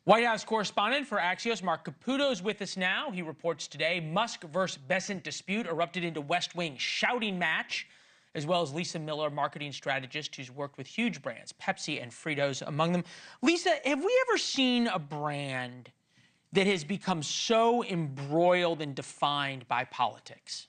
White House correspondent for Axios, Mark Caputo, is with us now. He reports today Musk versus Bessent dispute erupted into West Wing shouting match, as well as Lisa Miller, marketing strategist who's worked with huge brands, Pepsi and Fritos among them. Lisa, have we ever seen a brand that has become so embroiled and defined by politics?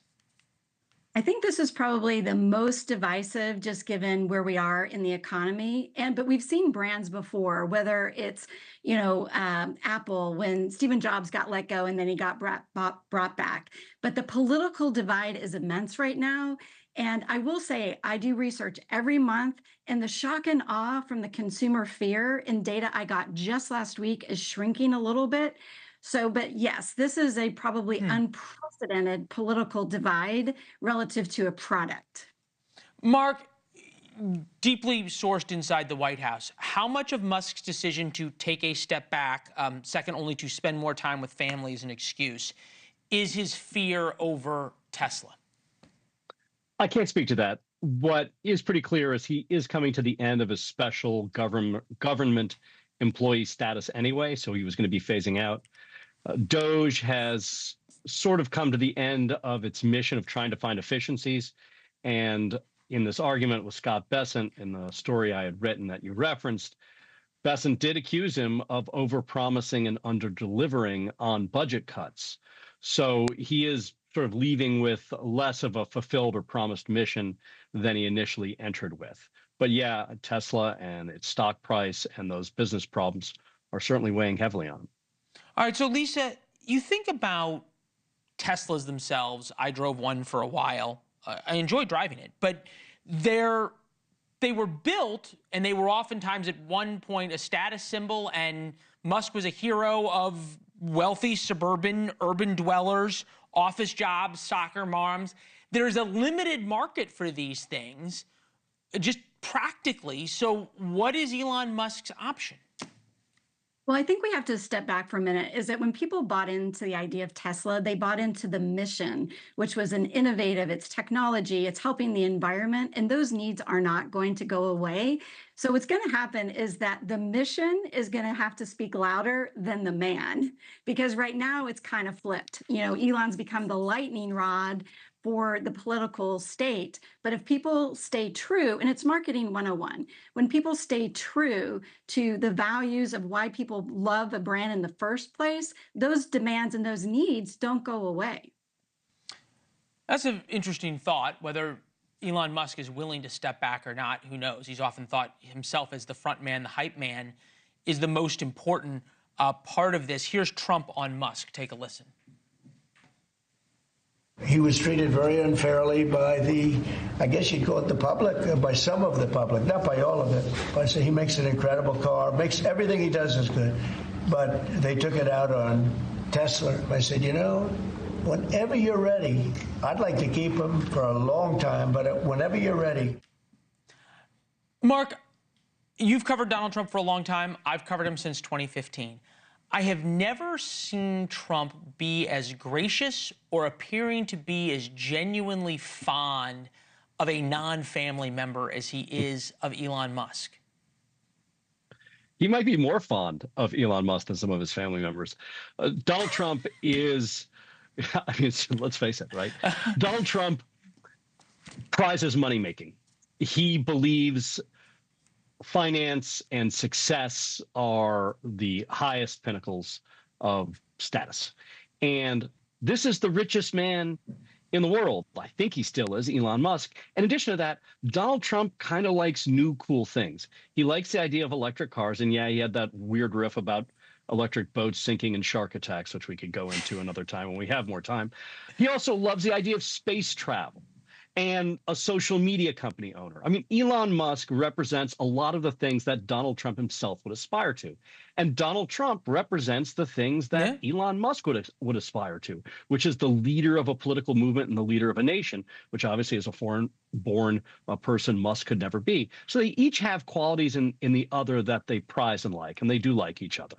I think this is probably the most divisive, just given where we are in the economy. But we've seen brands before, whether it's, Apple, when Stephen Jobs got let go and then he got brought back. But the political divide is immense right now. And I will say, I do research every month, and the shock and awe from the consumer fear in data I got just last week is shrinking a little bit. But yes, this is a probably unprecedented political divide relative to a product. Mark, deeply sourced inside the White House, how much of Musk's decision to take a step back, second only to spend more time with family as an excuse, is his fear over Tesla? I can't speak to that. What is pretty clear is he is coming to the end of his special government employee status anyway, so he was going to be phasing out. Doge has sort of come to the end of its mission of trying to find efficiencies. And in this argument with Scott Bessent, in the story I had written that you referenced, Bessent did accuse him of overpromising and under-delivering on budget cuts. So he is sort of leaving with less of a fulfilled or promised mission than he initially entered with. But yeah, Tesla and its stock price and those business problems are certainly weighing heavily on him. All right, so Lisa, you think about Teslas themselves. I drove one for a while. I enjoyed driving it, but they were built, and they were oftentimes at one point a status symbol, and Musk was a hero of wealthy suburban urban dwellers, office jobs, soccer moms. There's a limited market for these things, just practically. So what is Elon Musk's option? Well, I think we have to step back for a minute, is that when people bought into the idea of Tesla, they bought into the mission, which was an innovative, it's technology, it's helping the environment, and those needs are not going to go away. So what's going to happen is that the mission is going to have to speak louder than the man, because right now it's kind of flipped. Elon's become the lightning rod for the political state. But if people stay true, and it's marketing 101, when people stay true to the values of why people love a brand in the first place, those demands and those needs don't go away. That's an interesting thought. Whether Elon Musk is willing to step back or not, who knows? He's often thought himself as the front man, the hype man, is the most important part of this. Here's Trump on Musk. Take a listen. He was treated very unfairly by I guess you'd call it the public, by some of the public, not by all of it. But I say he makes an incredible car, everything he does is good. But they took it out on Tesla. I said, whenever you're ready, I'd like to keep him for a long time, but whenever you're ready. Mark, you've covered Donald Trump for a long time. I've covered him since 2015. I have never seen Trump be as gracious or appearing to be as genuinely fond of a non-family member as he is of Elon Musk. He might be more fond of Elon Musk than some of his family members. Donald Trump is, let's face it, right? Donald Trump prizes money making. He believes finance and success are the highest pinnacles of status. And this is the richest man in the world. I think he still is, Elon Musk. In addition to that, Donald Trump kind of likes new cool things. He likes the idea of electric cars. And yeah, he had that weird riff about electric boats sinking in shark attacks, which we could go into another time when we have more time. He also loves the idea of space travel and a social media company owner. I mean, Elon Musk represents a lot of the things that Donald Trump himself would aspire to. And Donald Trump represents the things that Elon Musk would aspire to, which is the leader of a political movement and the leader of a nation, which obviously as a foreign-born person Musk could never be. So they each have qualities in the other that they prize and like, and they do like each other.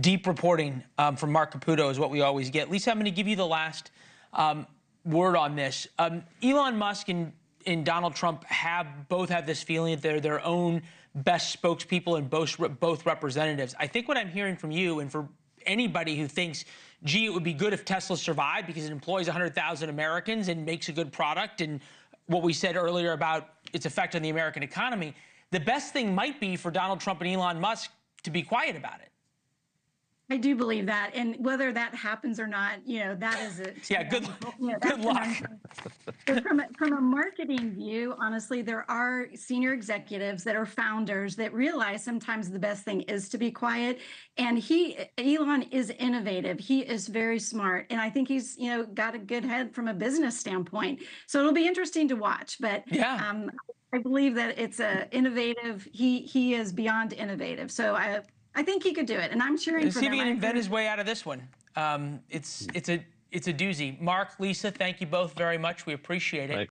Deep reporting from Mark Caputo is what we always get. Lisa, I'm going to give you the last word on this. Elon Musk and Donald Trump both have this feeling that they're their own best spokespeople and both representatives. I think what I'm hearing from you, and for anybody who thinks, gee, it would be good if Tesla survived because it employs 100,000 Americans and makes a good product, and what we said earlier about its effect on the American economy, the best thing might be for Donald Trump and Elon Musk to be quiet about it. I do believe that, and whether that happens or not, that is it. Yeah, good luck. But from a marketing view, honestly, there are senior executives that are founders that realize sometimes the best thing is to be quiet. And Elon is innovative. He is very smart, and I think he's got a good head from a business standpoint. So it'll be interesting to watch. But yeah. I believe that it's innovative. He is beyond innovative. So I think he could do it, and I'm cheering for him. See if he can invent his way out of this one. It's a doozy. Mark, Lisa, thank you both very much. We appreciate it.